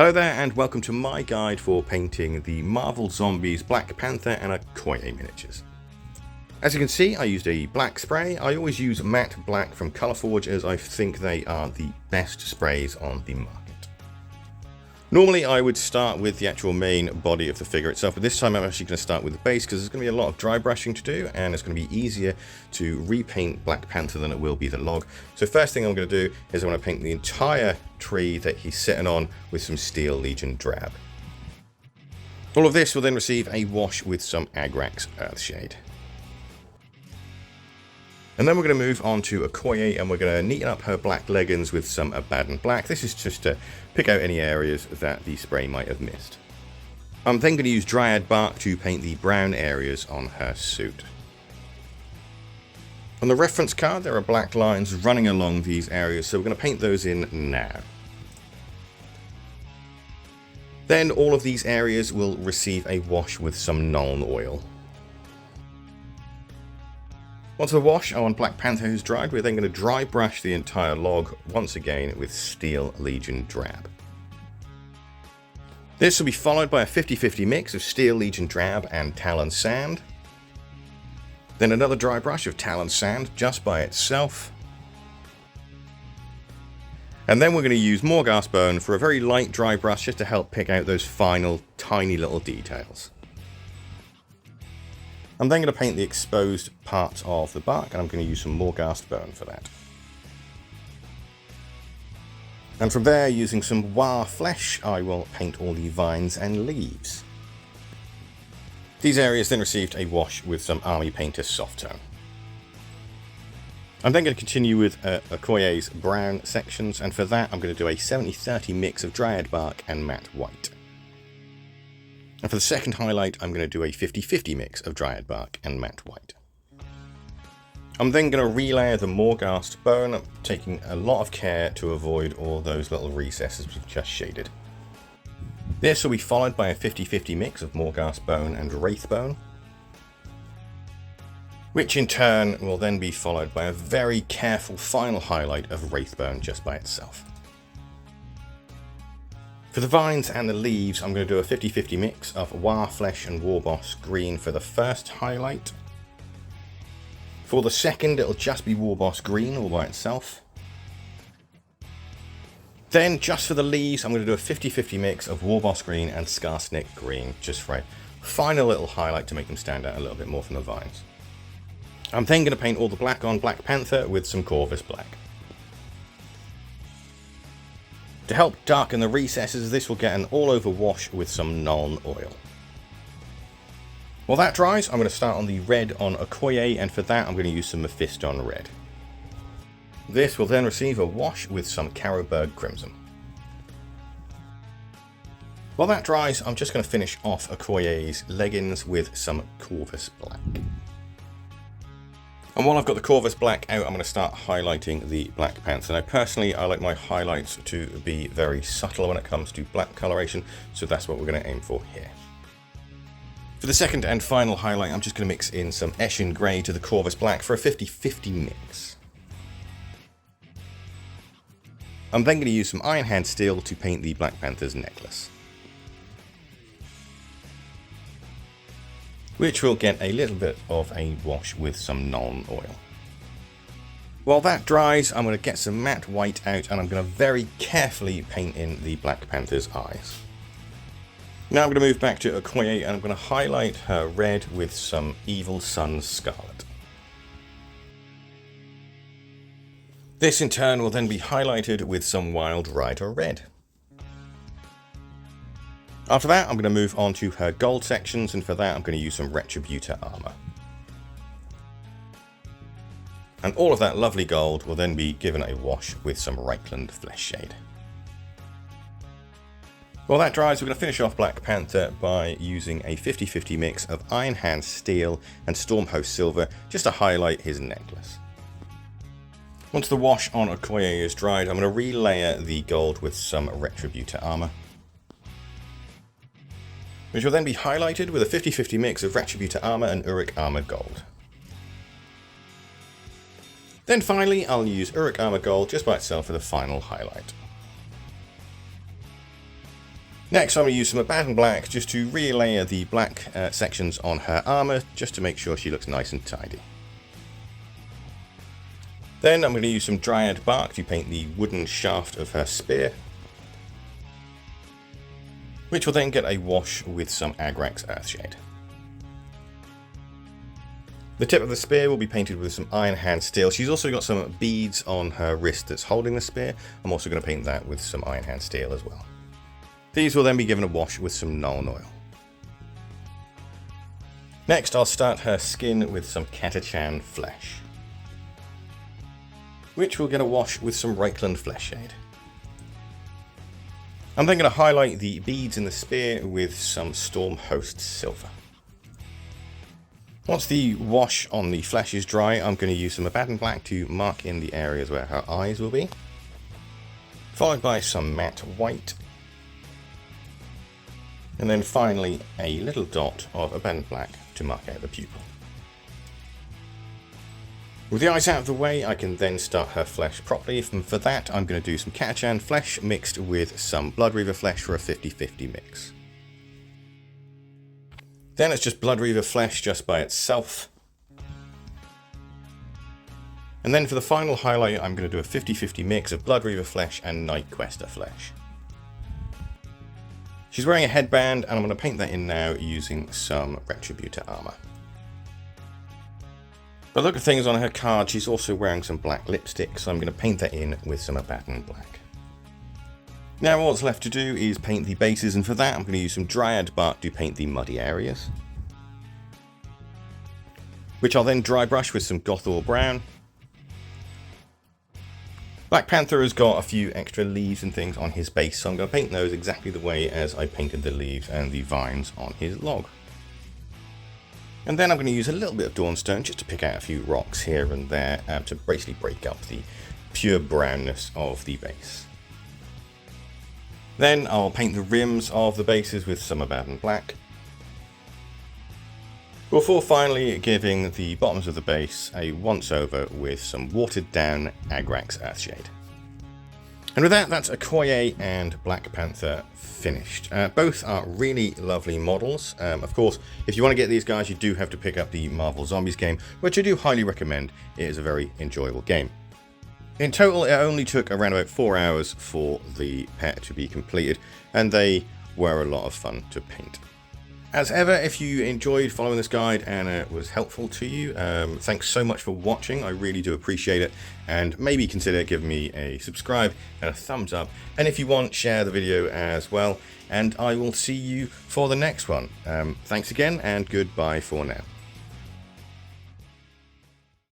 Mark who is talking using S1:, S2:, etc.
S1: Hello there and welcome to my guide for painting the Marvel Zombies Black Panther and Okoye miniatures. As you can see, I used a black spray. I always use matte black from Colourforge as I think they are the best sprays on the market. Normally I would start with the actual main body of the figure itself, but this time I'm actually going to start with the base because there's going to be a lot of dry brushing to do and it's going to be easier to repaint Black Panther than it will be the log. So first thing I'm going to do is I want to paint the entire tree that he's sitting on with some Steel Legion drab. All of this will then receive a wash with some Agrax Earthshade. And then we're going to move on to Okoye and we're going to neaten up her black leggings with some Abaddon black. This is just to pick out any areas that the spray might have missed. I'm then going to use Dryad bark to paint the brown areas on her suit. On the reference card there are black lines running along these areas, so we're going to paint those in now. Then all of these areas will receive a wash with some Nuln Oil. Once the wash on Black Panther has dried, we're then going to dry brush the entire log once again with Steel Legion drab. This will be followed by a 50-50 mix of Steel Legion drab and Talon sand. Then another dry brush of Talon sand just by itself. And then we're going to use Morghast bone for a very light dry brush just to help pick out those final tiny little details. I'm then going to paint the exposed parts of the bark, and I'm going to use some Morghast bone for that. And from there, using some War flesh, I will paint all the vines and leaves. These areas then received a wash with some Army Painter soft tone. I'm then going to continue with Okoye's brown sections, and for that I'm going to do a 70-30 mix of Dryad bark and matte white. And for the second highlight, I'm going to do a 50-50 mix of Dryad bark and matte white. I'm then going to relayer the Morghast bone, taking a lot of care to avoid all those little recesses we've just shaded. This will be followed by a 50-50 mix of Morghast bone and Wraith bone, which in turn will then be followed by a very careful final highlight of Wraith bone just by itself. For the vines and the leaves, I'm going to do a 50-50 mix of War Flesh and Warboss Green for the first highlight. For the second, it'll just be Warboss Green all by itself. Then, just for the leaves, I'm going to do a 50-50 mix of Warboss Green and Skarsnik Green, just for a final little highlight to make them stand out a little bit more from the vines. I'm then going to paint all the black on Black Panther with some Corvus Black. To help darken the recesses, this will get an all-over wash with some Nuln Oil. While that dries, I'm going to start on the red on Okoye, and for that I'm going to use some Mephiston Red. This will then receive a wash with some Carroburg Crimson. While that dries, I'm just going to finish off Okoye's leggings with some Corvus Black. And while I've got the Corvus Black out, I'm going to start highlighting the Black Panther. Now personally, I like my highlights to be very subtle when it comes to black coloration, so that's what we're going to aim for here. For the second and final highlight, I'm just going to mix in some Eshin Grey to the Corvus Black for a 50-50 mix. I'm then going to use some Iron Hand Steel to paint the Black Panther's necklace, which will get a little bit of a wash with some Nuln Oil. While that dries, I'm going to get some matte white out and I'm going to very carefully paint in the Black Panther's eyes. Now I'm going to move back to Okoye and I'm going to highlight her red with some Evil Sun Scarlet. This in turn will then be highlighted with some Wild Rider Red. After that, I'm going to move on to her gold sections, and for that I'm going to use some Retributor armor. And all of that lovely gold will then be given a wash with some Reichland Flesh Shade. While that dries, we're going to finish off Black Panther by using a 50-50 mix of Iron Hand Steel and Stormhost Silver just to highlight his necklace. Once the wash on Okoye is dried, I'm going to relayer the gold with some Retributor armor, which will then be highlighted with a 50-50 mix of Retributor armor and Uruk Armor Gold. Then finally, I'll use Uruk Armor Gold just by itself for the final highlight. Next, I'm going to use some Abaddon Black just to re-layer the black sections on her armor, just to make sure she looks nice and tidy. Then I'm going to use some Dryad Bark to paint the wooden shaft of her spear, which will then get a wash with some Agrax Earthshade. The tip of the spear will be painted with some Iron Hand Steel. She's also got some beads on her wrist that's holding the spear. I'm also going to paint that with some Iron Hand Steel as well. These will then be given a wash with some Nuln Oil. Next, I'll start her skin with some Catachan Flesh, which will get a wash with some Reikland Flesh Shade. I'm then going to highlight the beads in the spear with some Stormhost Silver. Once the wash on the flesh is dry, I'm going to use some Abaddon Black to mark in the areas where her eyes will be, followed by some matte white, and then finally a little dot of Abaddon Black to mark out the pupil. With the eyes out of the way, I can then start her flesh properly, and for that I'm going to do some Catachan Flesh mixed with some Bloodreaver Flesh for a 50-50 mix. Then it's just Bloodreaver Flesh just by itself. And then for the final highlight, I'm going to do a 50-50 mix of Bloodreaver Flesh and Nightquester Flesh. She's wearing a headband, and I'm going to paint that in now using some Retributor armor. By the look of things on her card, she's also wearing some black lipstick, so I'm going to paint that in with some Abaddon Black. Now all that's left to do is paint the bases, and for that I'm going to use some Dryad Bark to paint the muddy areas, which I'll then dry brush with some Gothor Brown. Black Panther has got a few extra leaves and things on his base, so I'm going to paint those exactly the way as I painted the leaves and the vines on his log. And then I'm going to use a little bit of Dawnstone just to pick out a few rocks here and there to basically break up the pure brownness of the base. Then I'll paint the rims of the bases with some Abaddon Black, before finally giving the bottoms of the base a once over with some watered down Agrax Earthshade. And with that, that's Okoye and Black Panther finished. Both are really lovely models. Of course, if you want to get these guys, you do have to pick up the Marvel Zombies game, which I do highly recommend. It is a very enjoyable game. In total, it only took around about 4 hours for the pet to be completed, and they were a lot of fun to paint. As ever, if you enjoyed following this guide and it was helpful to you, thanks so much for watching. I really do appreciate it, and maybe consider giving me a subscribe and a thumbs up. And if you want, share the video as well, and I will see you for the next one. Thanks again, and goodbye for now.